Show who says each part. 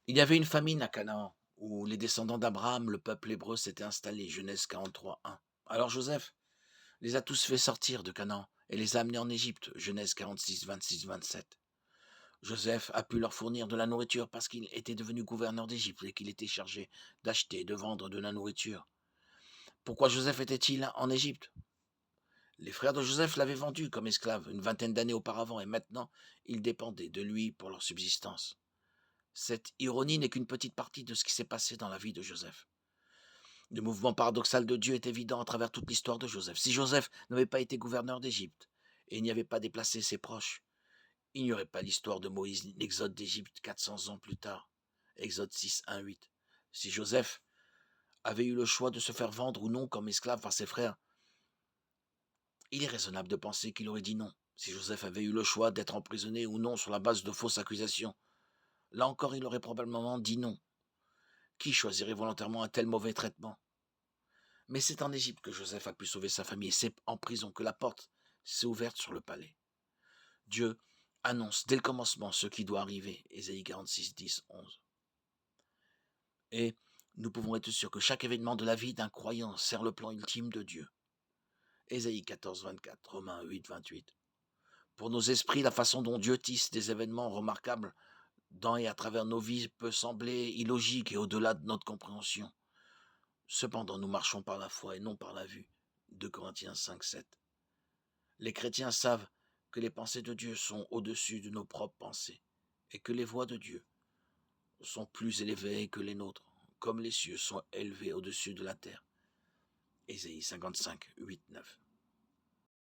Speaker 1: Il y avait une famine à Canaan, où les descendants d'Abraham, le peuple hébreu, s'étaient installés. Genèse 43, 1. Alors Joseph les a tous fait sortir de Canaan et les a amenés en Égypte. Genèse 46, 26, 27. Joseph a pu leur fournir de la nourriture parce qu'il était devenu gouverneur d'Égypte et qu'il était chargé d'acheter et de vendre de la nourriture. Pourquoi Joseph était-il en Égypte? Les frères de Joseph l'avaient vendu comme esclave une vingtaine d'années auparavant et maintenant ils dépendaient de lui pour leur subsistance. Cette ironie n'est qu'une petite partie de ce qui s'est passé dans la vie de Joseph. Le mouvement paradoxal de Dieu est évident à travers toute l'histoire de Joseph. Si Joseph n'avait pas été gouverneur d'Égypte et n'y avait pas déplacé ses proches, il n'y aurait pas l'histoire de Moïse, l'exode d'Égypte 400 ans plus tard. Exode 6, 1, 8. Si Joseph avait eu le choix de se faire vendre ou non comme esclave par ses frères, il est raisonnable de penser qu'il aurait dit non. Si Joseph avait eu le choix d'être emprisonné ou non sur la base de fausses accusations, là encore il aurait probablement dit non. Qui choisirait volontairement un tel mauvais traitement? Mais c'est en Égypte que Joseph a pu sauver sa famille et c'est en prison que la porte s'est ouverte sur le palais. Dieu annonce dès le commencement ce qui doit arriver. Ésaïe 46, 10, 11. Et nous pouvons être sûrs que chaque événement de la vie d'un croyant sert le plan ultime de Dieu. Ésaïe 14, 24, Romains 8, 28. Pour nos esprits, la façon dont Dieu tisse des événements remarquables dans et à travers nos vies peut sembler illogique et au-delà de notre compréhension. Cependant, nous marchons par la foi et non par la vue. 2 Corinthiens 5, 7. Les chrétiens savent que les pensées de Dieu sont au-dessus de nos propres pensées et que les voies de Dieu sont plus élevées que les nôtres, comme les cieux sont élevés au-dessus de la terre. Ésaïe 55, 8, 9.